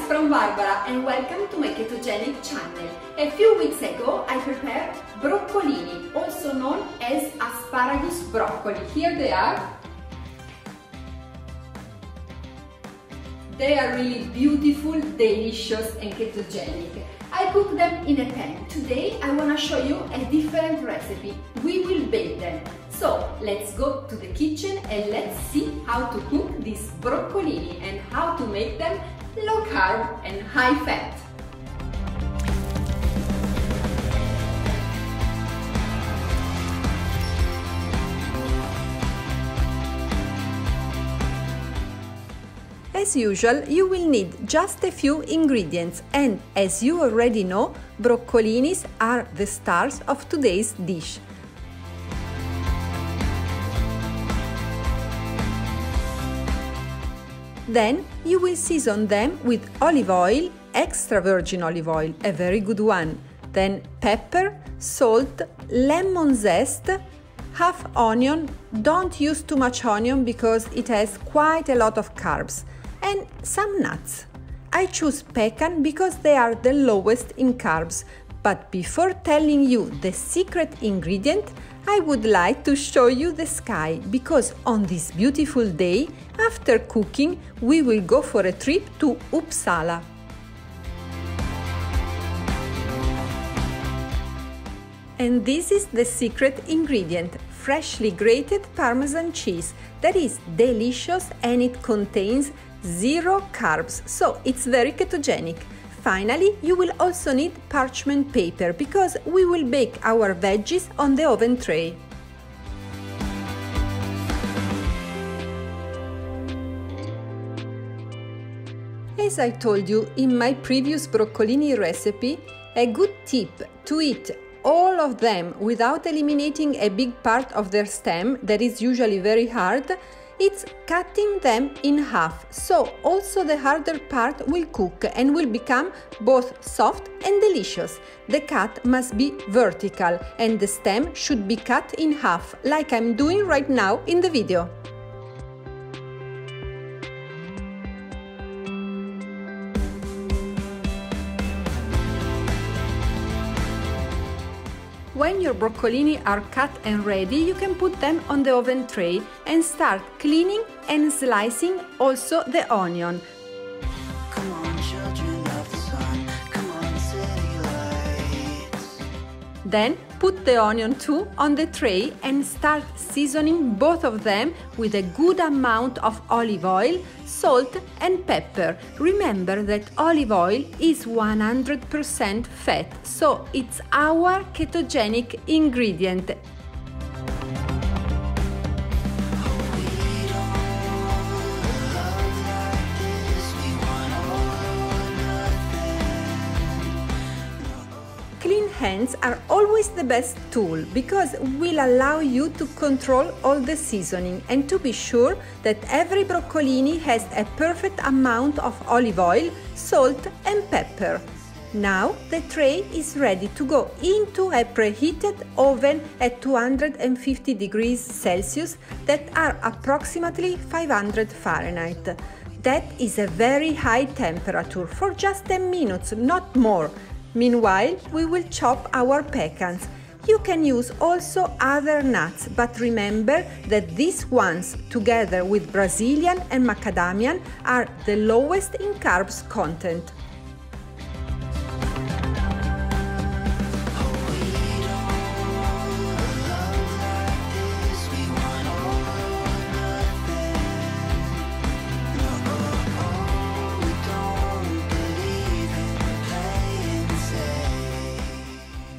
from Barbara and welcome to my ketogenic channel. A few weeks ago I prepared broccolini, also known as asparagus broccoli. Here they are. They are really beautiful, delicious and ketogenic. I cook them in a pan. Today I want to show you a different recipe. We will bake them. So let's go to the kitchen and let's see how to cook these broccolini and how to make them low carb and high fat. As usual, you will need just a few ingredients, and as you already know, broccolinis are the stars of today's dish. Then you will season them with olive oil, extra virgin olive oil, a very good one. Then pepper, salt, lemon zest, half onion. Don't use too much onion because it has quite a lot of carbs. And some nuts. I choose pecan because they are the lowest in carbs. But before telling you the secret ingredient, I would like to show you the sky, because on this beautiful day, after cooking, we will go for a trip to Uppsala. And this is the secret ingredient, freshly grated parmesan cheese that is delicious and it contains 0 carbs, so it's very ketogenic. Finally, you will also need parchment paper because we will bake our veggies on the oven tray. As I told you in my previous broccolini recipe, a good tip to eat all of them without eliminating a big part of their stem that is usually very hard, it's cutting them in half, so also the harder part will cook and will become both soft and delicious. The cut must be vertical and the stem should be cut in half, like I'm doing right now in the video. When your broccolini are cut and ready, you can put them on the oven tray and start cleaning and slicing also the onion. Come on, children of the sun. Come on, city lights. Then put the onion too on the tray and start seasoning both of them with a good amount of olive oil, salt and pepper. Remember that olive oil is 100% fat, so it's our ketogenic ingredient. Clean hands are always the best tool because will allow you to control all the seasoning and to be sure that every broccolini has a perfect amount of olive oil, salt and pepper. Now the tray is ready to go into a preheated oven at 250 degrees Celsius that are approximately 500 Fahrenheit. That is a very high temperature for just 10 minutes, not more. Meanwhile, we will chop our pecans. You can use also other nuts, but remember that these ones, together with Brazilian and macadamia, are the lowest in carbs content.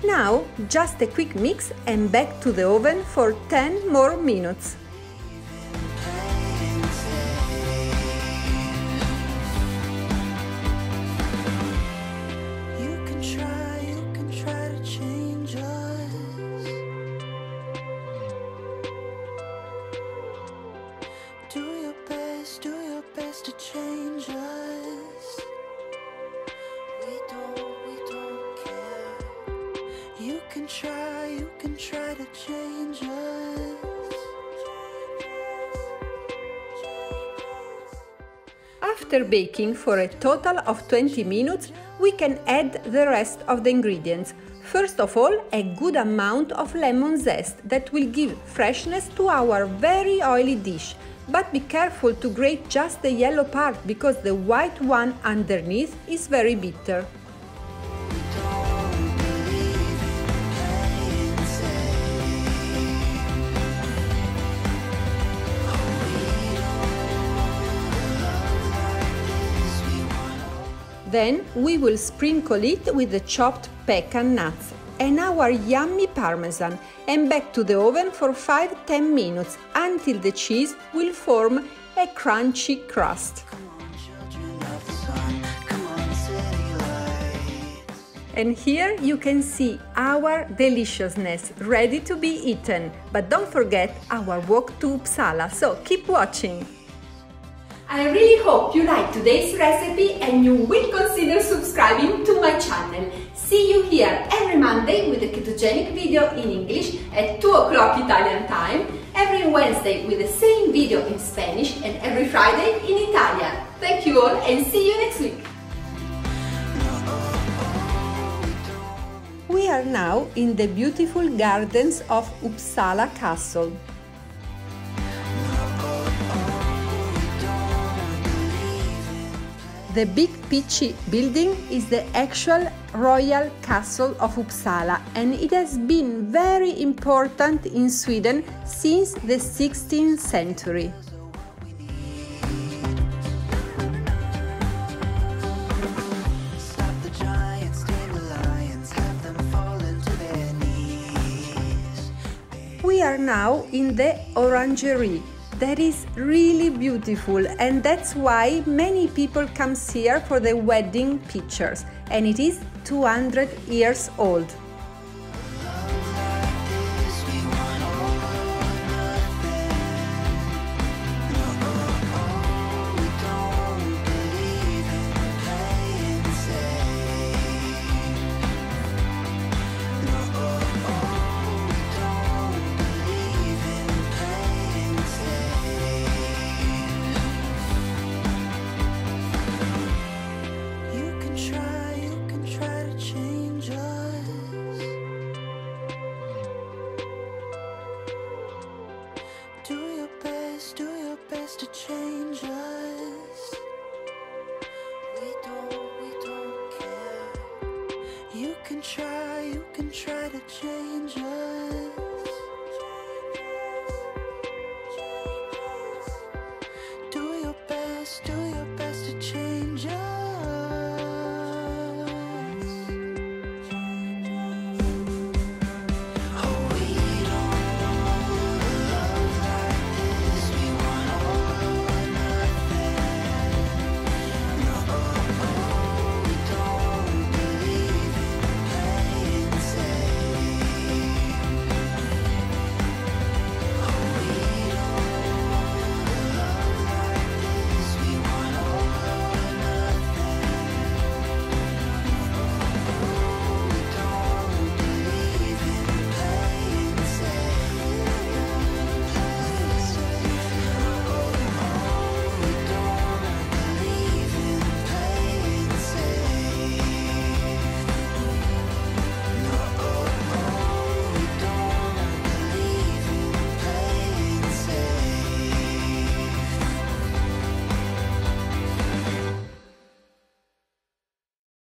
Now, just a quick mix and back to the oven for 10 more minutes. You can try to change us. Do your best to change us. We don't care. You can try to change us. After baking for a total of 20 minutes, we can add the rest of the ingredients. First of all, a good amount of lemon zest that will give freshness to our very oily dish. But be careful to grate just the yellow part because the white one underneath is very bitter. Then we will sprinkle it with the chopped pecan nuts and our yummy parmesan and back to the oven for 5–10 minutes until the cheese will form a crunchy crust. And here you can see our deliciousness ready to be eaten. But don't forget our walk to Uppsala, so keep watching! I really hope you liked today's recipe and you will consider subscribing to my channel. See you here every Monday with a ketogenic video in English at 2 o'clock Italian time, every Wednesday with the same video in Spanish and every Friday in Italian. Thank you all and see you next week! We are now in the beautiful gardens of Uppsala Castle. The big peachy building is the actual royal castle of Uppsala and it has been very important in Sweden since the 16th century. We are now in the orangery. That is really beautiful and that's why many people come here for the wedding pictures, and it is 200 years old. To change us, we don't care. You can try to change us.